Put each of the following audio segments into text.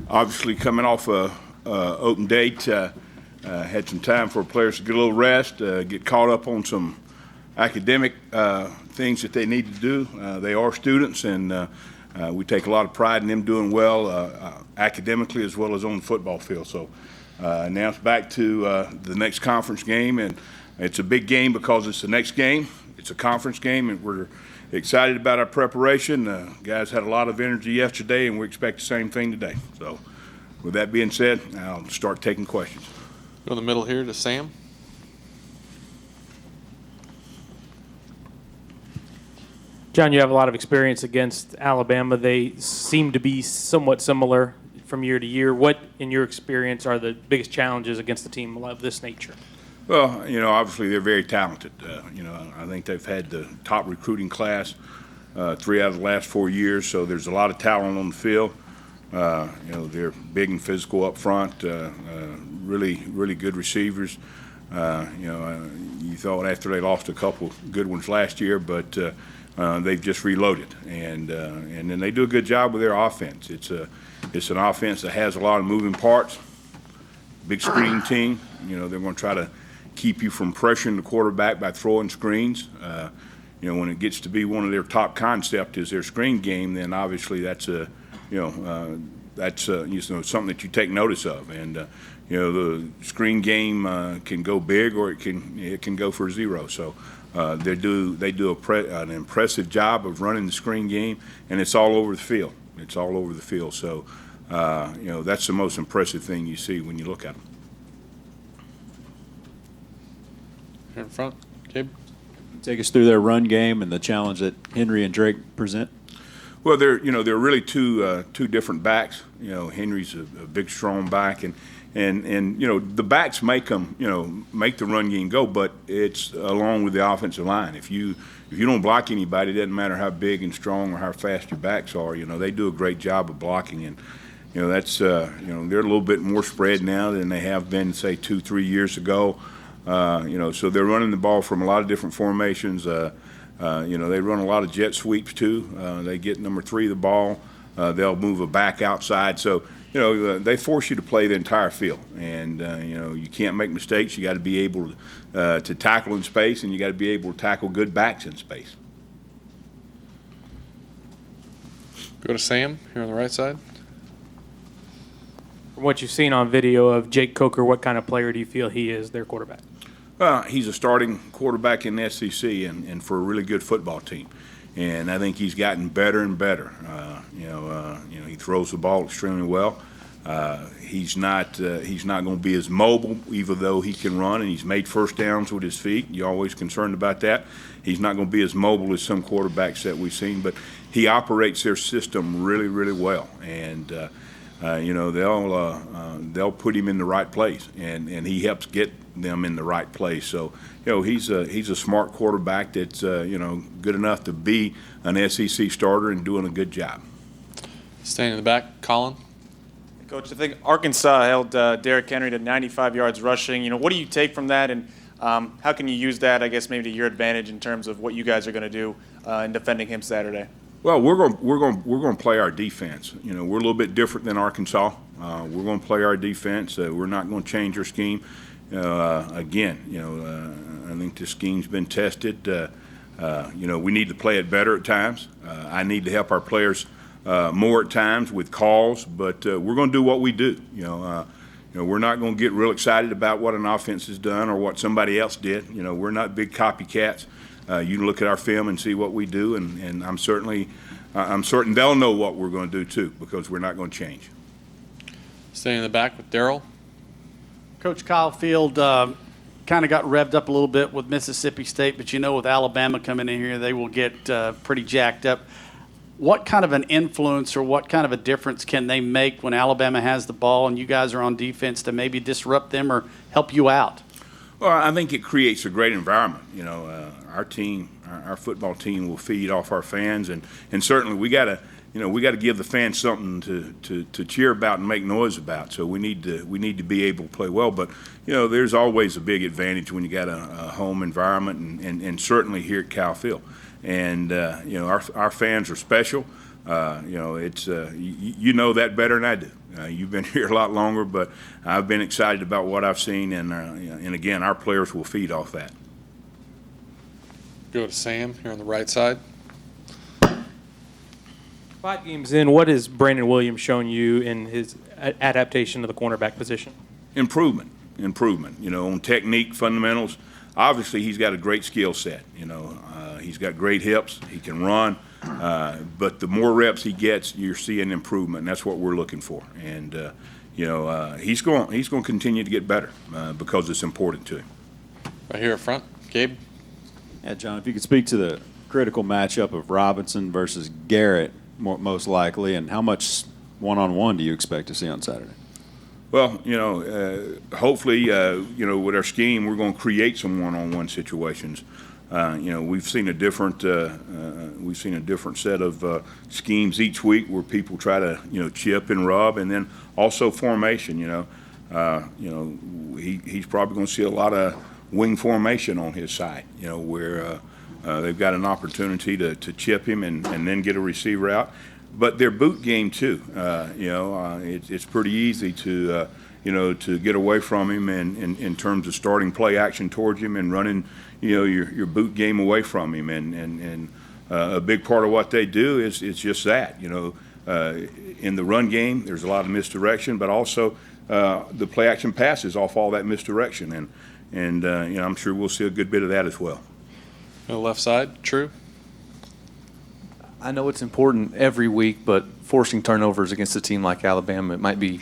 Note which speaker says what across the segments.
Speaker 1: Obviously, coming off a open date, had some time for players to get a little rest, get caught up on some academic things that they need to do. They are students, and we take a lot of pride in them doing well academically as well as on the football field. So now it's back to the next conference game, and it's a big game because it's the next game. It's a conference game, and we're excited about our preparation. Guys had a lot of energy yesterday, and we expect the same thing today. So with that being said, I'll start taking questions.
Speaker 2: Go in the middle here to Sam.
Speaker 3: John, you have a lot of experience against Alabama. They seem to be somewhat similar from year to year. What, in your experience, are the biggest challenges against a team of this nature?
Speaker 1: Well, obviously they're very talented. I think they've had the top recruiting class 3 out of the last 4 years, so there's a lot of talent on the field. They're big and physical up front, really good receivers. You thought after they lost a couple good ones last year, but they've just reloaded, and then they do a good job with their offense. It's an offense that has a lot of moving parts. Big screen team. They're going to try to keep you from pressuring the quarterback by throwing screens. When it gets to be one of their top concepts is their screen game, then obviously that's something that you take notice of. And the screen game can go big or it can go for zero. So they do an impressive job of running the screen game, and it's all over the field. It's all over the field. So that's the most impressive thing you see when you look at them.
Speaker 2: Here in front, Gabe.
Speaker 4: Take us through their run game and the challenge that Henry and Drake present.
Speaker 1: Well, they're really two different backs. Henry's a big, strong back, and the backs make them make the run game go, but it's along with the offensive line. If you don't block anybody, it doesn't matter how big and strong or how fast your backs are. They do a great job of blocking, and that's they're a little bit more spread now than they have been, say, 2-3 years ago. So they're running the ball from a lot of different formations. They run a lot of jet sweeps too. They get number 3 the ball. They'll move a back outside. So they force you to play the entire field, and you can't make mistakes. You got to be able to tackle in space, and you got to be able to tackle good backs in space.
Speaker 2: Go to Sam here on the right side.
Speaker 3: From what you've seen on video of Jake Coker, what kind of player do you feel he is, their quarterback?
Speaker 1: He's a starting quarterback in the SEC and for a really good football team. And I think he's gotten better and better. He throws the ball extremely well. He's not going to be as mobile, even though he can run, and he's made first downs with his feet. You're always concerned about that. He's not going to be as mobile as some quarterbacks that we've seen, but he operates their system really, really well. And they'll put him in the right place, and he helps get them in the right place. So he's a smart quarterback that's good enough to be an SEC starter and doing a good job.
Speaker 2: Staying in the back, Colin.
Speaker 5: Coach, I think Arkansas held Derrick Henry to 95 yards rushing. What do you take from that, and how can you use that, I guess, maybe to your advantage in terms of what you guys are going to do in defending him Saturday?
Speaker 1: Well, we're going to play our defense. We're a little bit different than Arkansas. We're going to play our defense. We're not going to change our scheme. I think the scheme's been tested. We need to play it better at times. I need to help our players more at times with calls, but we're going to do what we do. We're not going to get real excited about what an offense has done or what somebody else did. We're not big copycats. You can look at our film and see what we do, and I'm certain they'll know what we're going to do too, because we're not going to change.
Speaker 2: Staying in the back with Daryl.
Speaker 6: Coach, Kyle Field kind of got revved up a little bit with Mississippi State, but with Alabama coming in here, they will get pretty jacked up. What kind of an influence or what kind of a difference can they make when Alabama has the ball and you guys are on defense to maybe disrupt them or help you out?
Speaker 1: Well, I think it creates a great environment. Our team, our football team, will feed off our fans, and certainly we got to give the fans something to cheer about and make noise about. So we need to be able to play well. But there's always a big advantage when you got a home environment, and certainly here at Cal Field. And our fans are special. You know, it's you know that better than I do. You've been here a lot longer, but I've been excited about what I've seen, and again, our players will feed off that.
Speaker 2: Go to Sam here on the right side.
Speaker 3: 5 games in, what has Brandon Williams shown you in his adaptation to the cornerback position?
Speaker 1: Improvement. You know, on technique, fundamentals. Obviously, he's got a great skill set. You know, he's got great hips. He can run. But the more reps he gets, you're seeing improvement. And that's what we're looking for. And you know, he's going to continue to get better because it's important to him.
Speaker 2: Right here up front. Gabe.
Speaker 4: Yeah, John, if you could speak to the critical matchup of Robinson versus Garrett, most likely, and how much one-on-one do you expect to see on Saturday?
Speaker 1: Well, you know, hopefully, you know, with our scheme, we're going to create some one-on-one situations. You know, we've seen a different set of schemes each week where people try to, you know, chip and rub, and then also formation. You know, he's probably going to see a lot of wing formation on his side. You know, where they've got an opportunity to chip him and then get a receiver out. But their boot game too, you know, it's pretty easy to, you know, to get away from him and in terms of starting play action towards him and running, you know, your boot game away from him. And a big part of what they do is just that, you know, in the run game, there's a lot of misdirection, but also the play action passes off all that misdirection. And you know, I'm sure we'll see a good bit of that as well.
Speaker 2: On the left side. True.
Speaker 7: I know it's important every week, but forcing turnovers against a team like Alabama, it might be a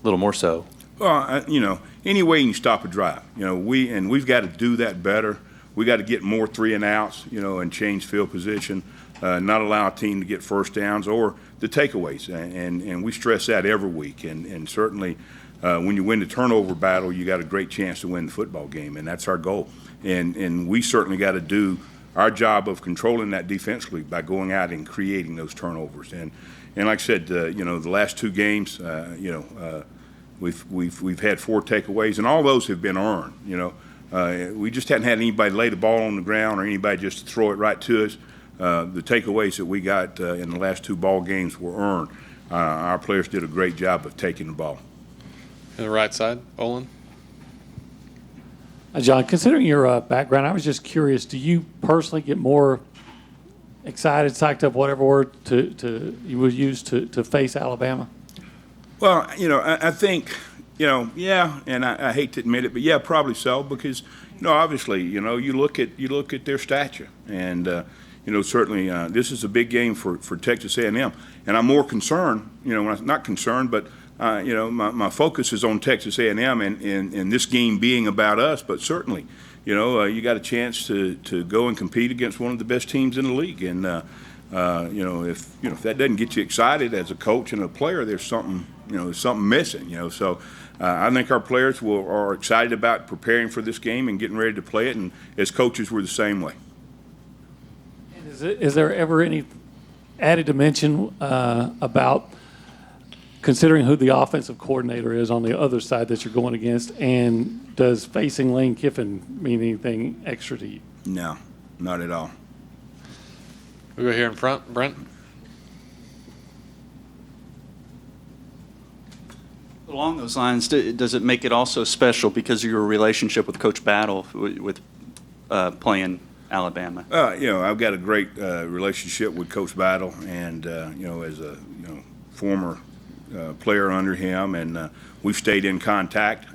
Speaker 7: little more so.
Speaker 1: Well, you know, any way you can stop a drive. You know, we've got to do that better. We got to get more 3 and outs, you know, and change field position, not allow a team to get first downs or the takeaways. And we stress that every week. And certainly when you win the turnover battle, you got a great chance to win the football game, and that's our goal. And we certainly got to do our job of controlling that defensively by going out and creating those turnovers. And like I said, you know, the last 2 games, you know, we've had 4 takeaways, and all those have been earned. You know, we just hadn't had anybody lay the ball on the ground or anybody just throw it right to us. The takeaways that we got in the last 2 ball games were earned. Our players did a great job of taking the ball.
Speaker 2: On the right side. Olin.
Speaker 8: John, considering your background, I was just curious, do you personally get more excited, psyched up, whatever word you would use to face Alabama?
Speaker 1: Well, you know, I think, you know, yeah, and I hate to admit it, but yeah, probably so, because, you know, obviously, you know, you look at their stature, and you know, certainly this is a big game for Texas A&M, and I'm more concerned, you know, not concerned, but you know, my focus is on Texas A&M and this game being about us, but certainly, you know, you got a chance to go and compete against one of the best teams in the league, and you know, if that doesn't get you excited as a coach and a player, there's something missing, you know. So I think our players are excited about preparing for this game and getting ready to play it, and as coaches, we're the same way.
Speaker 8: Is there ever any added dimension about considering who the offensive coordinator is on the other side that you're going against, and does facing Lane Kiffin mean anything extra to you?
Speaker 1: No, not at all.
Speaker 2: We go here in front. Brent.
Speaker 9: Along those lines, does it make it also special because of your relationship with Coach Battle with playing Alabama?
Speaker 1: You know, I've got a great relationship with Coach Battle, and you know, as a former player under him, and we've stayed in contact.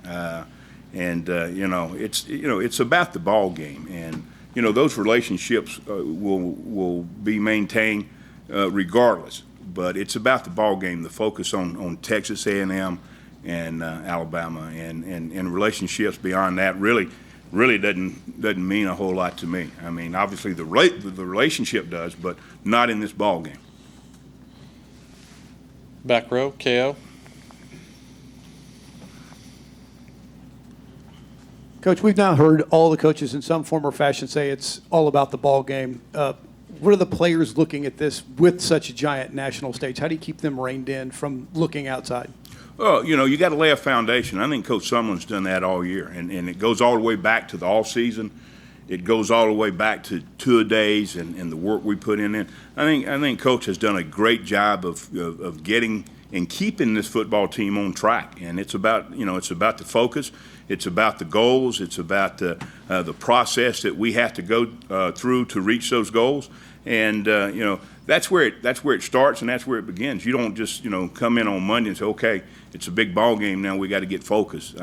Speaker 1: And you know, it's about the ball game, and you know, those relationships will be maintained regardless. But it's about the ball game, the focus on Texas A&M and Alabama, and relationships beyond that really doesn't mean a whole lot to me. I mean, obviously the relationship does, but not in this ball game.
Speaker 2: Back row. KO.
Speaker 10: Coach, we've now heard all the coaches in some form or fashion say it's all about the ball game. What are the players looking at this with such a giant national stage? How do you keep them reined in from looking outside?
Speaker 1: Well, you know, you got to lay a foundation. I think Coach Sumlin's done that all year, and it goes all the way back to the off season. it goes all the way back to two-a-days and the work we put in. I think Coach has done a great job of getting and keeping this football team on track. And it's about the focus, it's about the goals, it's about the process that we have to go through to reach those goals. And that's where it starts and that's where it begins. You don't just come in on Monday and say, okay, it's a big ball game now, we got to get focused.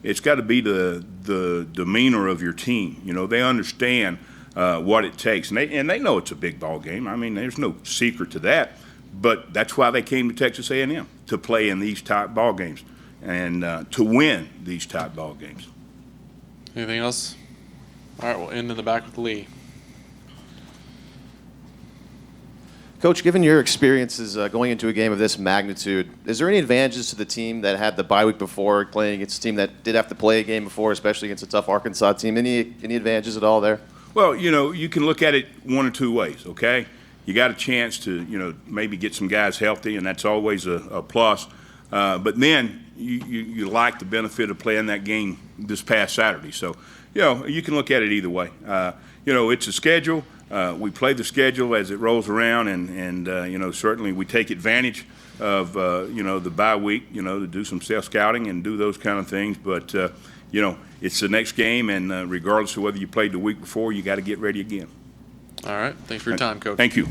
Speaker 1: It's got to be the demeanor of your team. They understand what it takes, and they know it's a big ball game. I mean, there's no secret to that. But that's why they came to Texas A&M, to play in these type ball games and to win these type ball games.
Speaker 2: Anything else? All right, we'll end in the back with Lee.
Speaker 11: Coach, given your experiences going into a game of this magnitude, is there any advantages to the team that had the bye week before playing against a team that did have to play a game before, especially against a tough Arkansas team? Any advantages at all there?
Speaker 1: Well, you can look at it one or two ways, okay? You got a chance to, maybe get some guys healthy, and that's always a plus. But then you like the benefit of playing that game this past Saturday. So, you can look at it either way. It's a schedule. We play the schedule as it rolls around, and certainly we take advantage of, the bye week, to do some self-scouting and do those kind of things. But, it's the next game, and regardless of whether you played the week before, you got to get ready again.
Speaker 2: All right. Thanks for your time, Coach.
Speaker 1: Thank you.